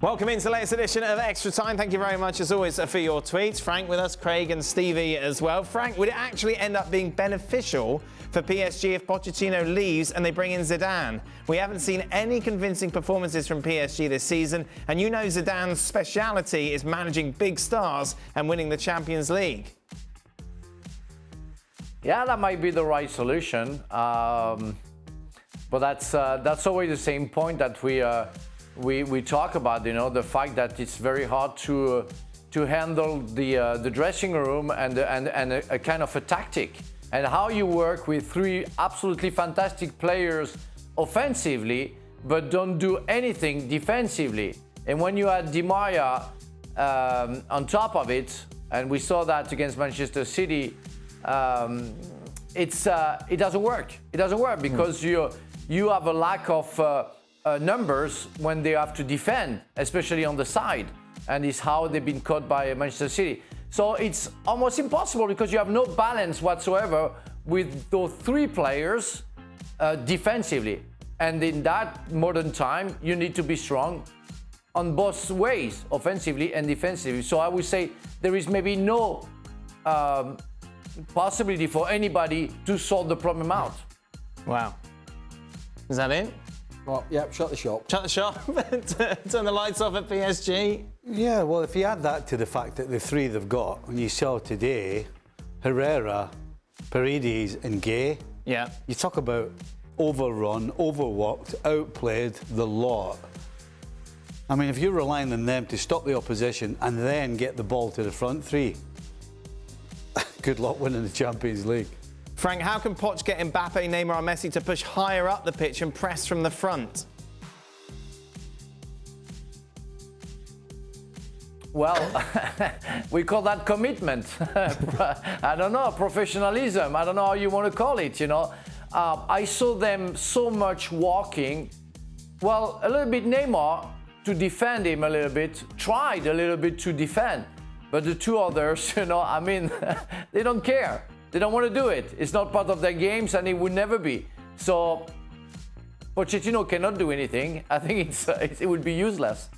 Welcome into the latest edition of Extra Time. Thank you very much, as always, for your tweets. Frank with us, Craig and Stevie as well. Frank, would it actually end up being beneficial for PSG if Pochettino leaves and they bring in Zidane? We haven't seen any convincing performances from PSG this season, and you know Zidane's speciality is managing big stars and winning the Champions League. Yeah, that might be the right solution, but that's always the same point that we talk about, you know, the fact that it's very hard to handle the dressing room and a kind of a tactic, and how you work with three absolutely fantastic players offensively but don't do anything defensively. And when you add Di Maria on top of it, and we saw that against Manchester City, it doesn't work. It doesn't work because you have a lack of numbers when they have to defend, especially on the side, and it's how they've been caught by Manchester City. So it's almost impossible because you have no balance whatsoever with those three players defensively. And in that modern time, you need to be strong on both ways, offensively and defensively. So I would say there is maybe no possibility for anybody to sort the problem out. Wow. Is that it? Well, yeah, shut the shop. Shut the shop? Turn the lights off at PSG? Yeah, well, if you add that to the fact that the three they've got, and you saw today, Herrera, Paredes and Gay, yeah, you talk about overrun, overworked, outplayed the lot. I mean, if you're relying on them to stop the opposition and then get the ball to the front three, good luck winning the Champions League. Frank, how can Poch get Mbappe, Neymar and Messi to push higher up the pitch and press from the front? Well, we call that commitment. I don't know, professionalism. I don't know how you want to call it, you know. I saw them so much walking. Well, a little bit Neymar, to defend him a little bit, tried a little bit to defend. But the two others, you know, I mean, they don't care. They don't want to do it. It's not part of their games, and it would never be. So Pochettino cannot do anything. I think it would be useless.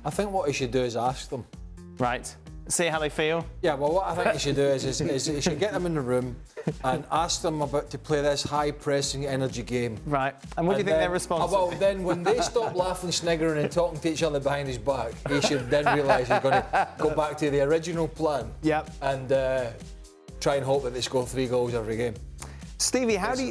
I think what he should do is ask them. Right. See how they feel? Yeah, well, what I think he should do is he should get them in the room and ask them about to play this high-pressing energy game. Right. And what do you think their response well, would be? then when they stop laughing, sniggering and talking to each other behind his back, he should then realise he's going to go back to the original plan. Yep. And try and hope that they score 3 goals every game. Stevie, how do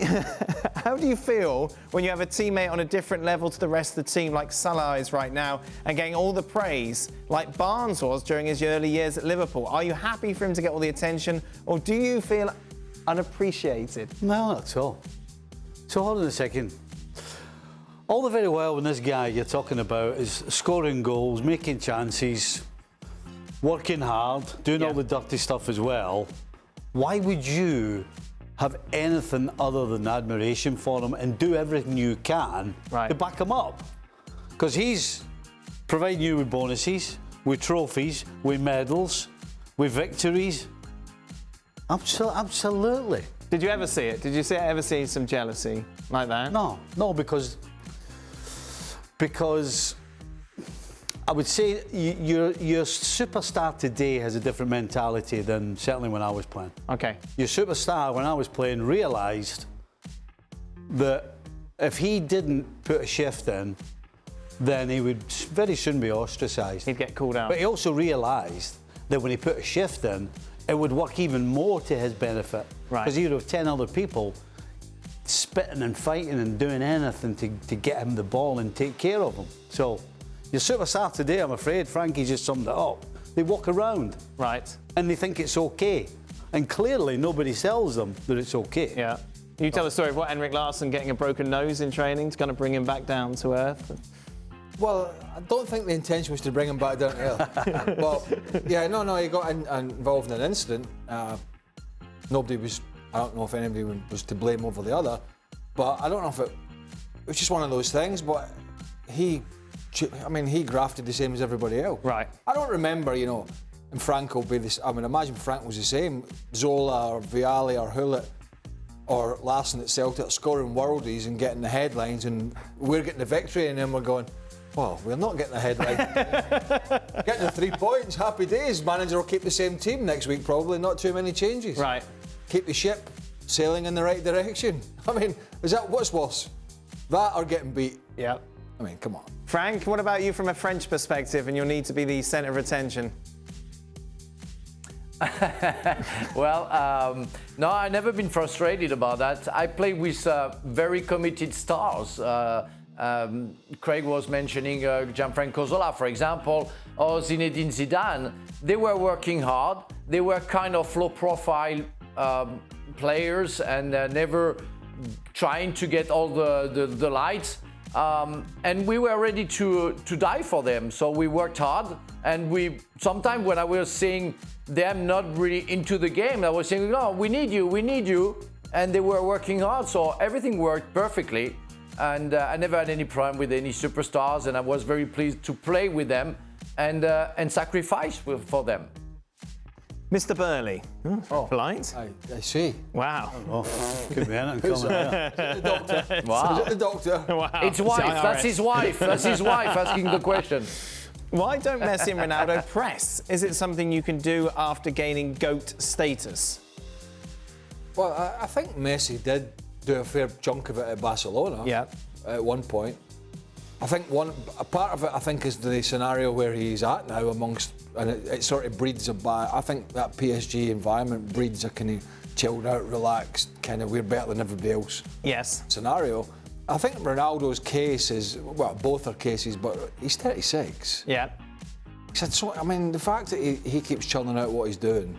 you feel when you have a teammate on a different level to the rest of the team, like Salah is right now, and getting all the praise like Barnes was during his early years at Liverpool? Are you happy for him to get all the attention, or do you feel unappreciated? No, not at all. So hold on a second. All the very well when this guy you're talking about is scoring goals, making chances, working hard, doing all the dirty stuff as well. Why would you have anything other than admiration for him and do everything you can to back him up? Because he's providing you with bonuses, with trophies, with medals, with victories. Absolutely. Did you ever see it? Did you ever see some jealousy like that? No, because I would say your superstar today has a different mentality than certainly when I was playing. Okay. Your superstar, when I was playing, realised that if he didn't put a shift in, then he would very soon be ostracised. He'd get called out. But he also realised that when he put a shift in, it would work even more to his benefit. Right. Because he would have 10 other people spitting and fighting and doing anything to get him the ball and take care of him. So your superstar today, I'm afraid, Frankie just summed it up. They walk around. Right. And they think it's okay. And clearly nobody tells them that it's okay. Yeah. You tell the story of what Henrik Larsson getting a broken nose in training to kind of bring him back down to earth. Well, I don't think the intention was to bring him back down to earth. But, yeah, no, he got involved in an incident. Nobody was, I don't know if anybody was to blame over the other, but I don't know if it was just one of those things, but he grafted the same as everybody else. Right. I don't remember, you know, and Frank will be this. I mean, imagine Frank was the same. Zola or Vialli or Hullet or Larsson at Celtic scoring worldies and getting the headlines, and we're getting the victory, and then we're going, Well, we're not getting the headline. Getting the 3 points, happy days. Manager will keep the same team next week, probably. Not too many changes. Right. Keep the ship sailing in the right direction. I mean, what's worse? That or getting beat? Yeah. I mean, come on. Frank, what about you from a French perspective and you'll need to be the centre of attention? Well, no, I've never been frustrated about that. I play with very committed stars. Craig was mentioning Gianfranco Zola, for example, or Zinedine Zidane. They were working hard. They were kind of low-profile players and never trying to get all the lights. And we were ready to die for them. So we worked hard. And sometimes when I was seeing them not really into the game, I was saying, no, we need you. And they were working hard. So everything worked perfectly. And I never had any problem with any superstars. And I was very pleased to play with them and sacrifice for them. Mr. Burley. Polite. I see. Wow. Could be anything coming out. The doctor. Wow. The doctor. Wow. It's wife. That's his wife. That's his wife asking the question. Why don't Messi and Ronaldo press? Is it something you can do after gaining GOAT status? Well, I think Messi did do a fair chunk of it at Barcelona. Yeah. At one point. I think a part of it, I think, is the scenario where he's at now amongst, and it sort of breeds I think that PSG environment breeds a kind of chilled out, relaxed, kind of we're better than everybody else Yes. scenario. I think Ronaldo's case is, well, both are cases, but he's 36. Yeah. So, I mean, the fact that he keeps churning out what he's doing,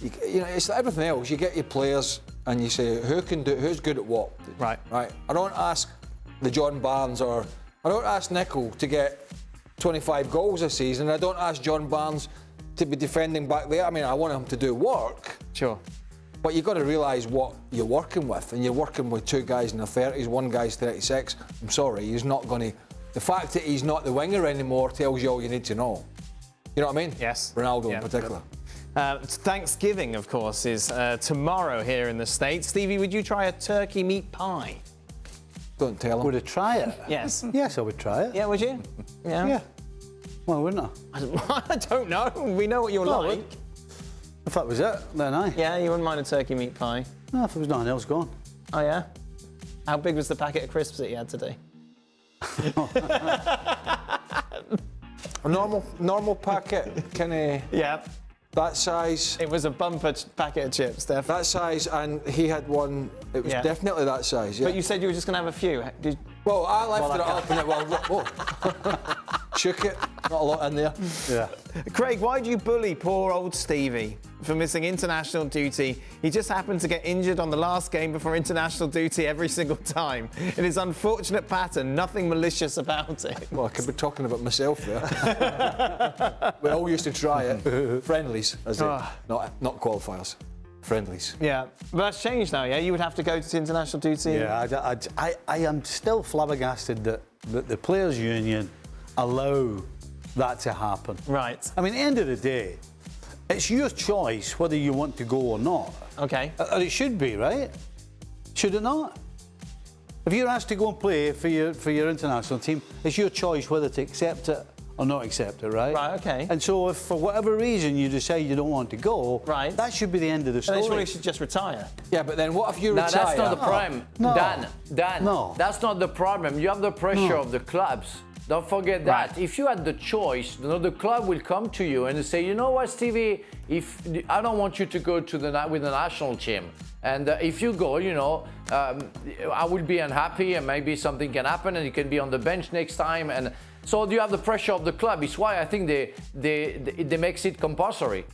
you know, it's like everything else. You get your players and you say, who's good at what? Right. Right. I don't ask the John Barnes or I don't ask Nicol to get 25 goals this season. I don't ask John Barnes to be defending back there. I mean, I want him to do work. Sure. But you've got to realise what you're working with. And you're working with two guys in their 30s, one guy's 36. I'm sorry, he's not going to... The fact that he's not the winger anymore tells you all you need to know. You know what I mean? Yes. Ronaldo Yeah. in particular. Thanksgiving, of course, is tomorrow here in the States. Stevie, would you try a turkey meat pie? Don't tell him. Would I try it? Yes. Yes, I would try it. Yeah, would you? Yeah. Yeah. Why wouldn't I? I don't know. We know what you're No, like. If that was it, then I. Yeah, you wouldn't mind a turkey meat pie. No, if there was nothing else going. Oh, yeah? How big was the packet of crisps that you had today? A normal packet, kind of Yeah. that size. It was a bumper packet of chips, Steph. That size, and he had one. It was Yeah. definitely that size. Yeah. But you said you were just going to have a few. Well, I lifted it up and it whoa. Shook it. Not a lot in there. Yeah. Craig, why do you bully poor old Stevie for missing international duty? He just happened to get injured on the last game before international duty every single time. In his unfortunate pattern, nothing malicious about it. Well, I could be talking about myself there. We all used to try it. Friendlies, as it. Not qualifiers. Friendlies. Yeah, but that's changed now, yeah? You would have to go to international duty? Yeah, I am still flabbergasted that the Players' Union allow that to happen. Right. I mean, at the end of the day, it's your choice whether you want to go or not. Okay. And it should be, right? Should it not? If you're asked to go and play for your international team, it's your choice whether to accept it or not accept it, right? Right, okay. And so if for whatever reason you decide you don't want to go, Right. that should be the end of the story. Then surely you should just retire. Yeah, but then what if you retire? That's not the problem. No. Dan, No. that's not the problem. You have the pressure of the clubs. Don't forget that. Right. If you had the choice, the club will come to you and say, you know what, Stevie, if I don't want you to go to with the national team. And if you go, I will be unhappy and maybe something can happen and you can be on the bench next time. And so you have the pressure of the club. It's why I think they makes it compulsory.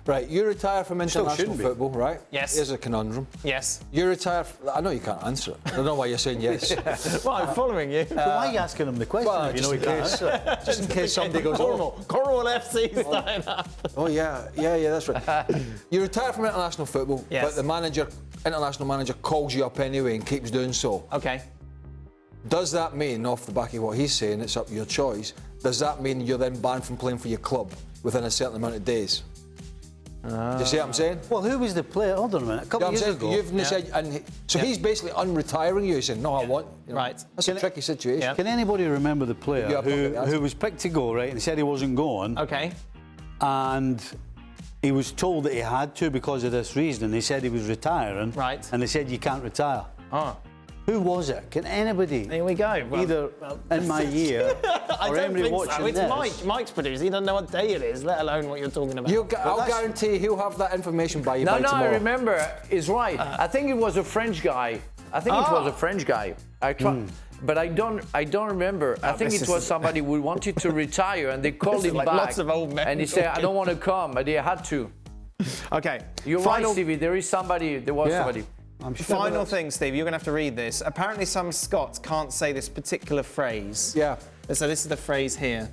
Right, you retire from international football, right? Yes. Here's a conundrum. Yes. You retire. I know you can't answer it. I don't know why you're saying yes. Well, I'm following you. So why are you asking him the question Well, if you know he just in can't case. answer it? Just in case somebody goes, Cornwall FC starting up. Oh yeah, that's right. You retire from international football, Yes. but the international manager calls you up anyway and keeps doing so. Okay. Does that mean, off the back of what he's saying, it's up to your choice, does that mean you're then banned from playing for your club within a certain amount of days? Do you see what I'm saying? Well, who was the player? Hold on a minute. A couple of years ago. You've said, so he's basically unretiring you. He's saying, no, I want. Right. That's a tricky situation. Yeah. Can anybody remember the player who was picked to go, right, and he said he wasn't going? Okay. And he was told that he had to because of this reason. He said he was retiring. Right. And they said, you can't retire. Oh. Who was it? Can anybody? Here we go. Well, either in my year I or don't anybody think watching so. It's this. Mike. Mike's producer. He doesn't know what day it is, let alone what you're talking about. I'll guarantee he'll have that information by No, tomorrow. I remember. He's right. I think it was a French guy. I think it was a French guy. But I don't remember. I think it was somebody who wanted to retire, and they called him like back. lots of old men and he said, talking. "I don't want to come," but he had to. Okay. You're right, Stevie. There was somebody. I'm sure Final thing, Steve, you're going to have to read this. Apparently some Scots can't say this particular phrase. Yeah. So this is the phrase here.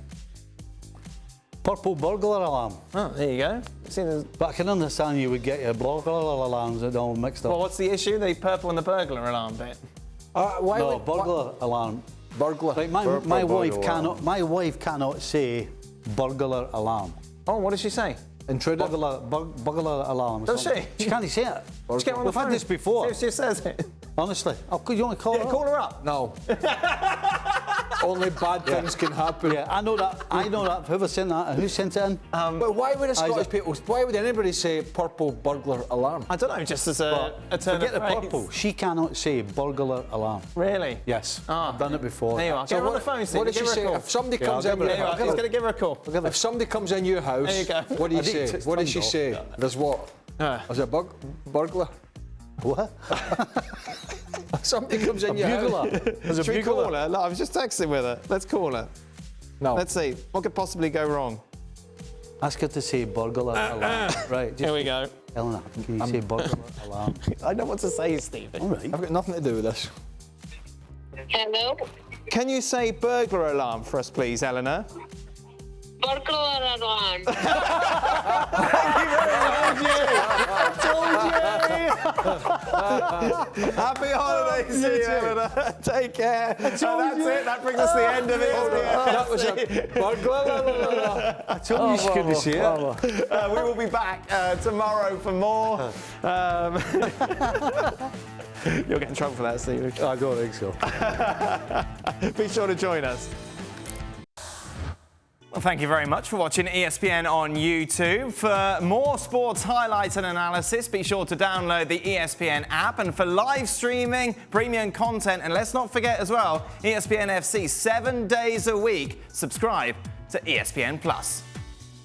Purple burglar alarm. Oh, there you go. See, But I can understand you would get your burglar alarms all mixed up. well, what's the issue? The purple and the burglar alarm bit. Burglar alarm. Burglar. Like my wife cannot say burglar alarm. Oh, what did she say? Intruder. Burglar alarm. Does she? She can't say it. Just get her on the We've had phone. this before. See if she says it. Honestly. You want to call her up? Call her up. No. Only bad things can happen. Yeah, I know that. Whoever sent that, who sent it in? But why would why would anybody say purple burglar alarm? I don't know, just as a turn Forget of the phrase. purple. She cannot say burglar alarm. Really? Yes. Ah. I've done it before. There you are. Get her on the phone, Steve. What did she Give her a say? call. If somebody Yeah, comes I'll in give her your a He's house, going to give her a call. if somebody comes in your house, There you go. what do you say? What does she say? There's what? There's a burglar. What? Somebody comes in your Bugler. house. There's a Should we call bugler. her? No, I was just texting with her. Let's call her. No. Let's see. What could possibly go wrong? Ask her to say burglar alarm. Right. Here we go. Eleanor, can you say burglar alarm? I know what to say, Stevie. All right. I've got nothing to do with this. Hello? Can you say burglar alarm for us, please, Eleanor? Burglar alarm. Happy holidays to you, Eleanor. Take care. That's it. That brings us to the end of it. That was a burglar. I told you she couldn't say it. We will be back tomorrow for more. You'll get in trouble for that, Stevie. I don't think so. Be sure to join us. Well, thank you very much for watching ESPN on YouTube. For more sports highlights and analysis, be sure to download the ESPN app. And for live streaming, premium content, and let's not forget as well, ESPN FC 7 days a week. Subscribe to ESPN Plus.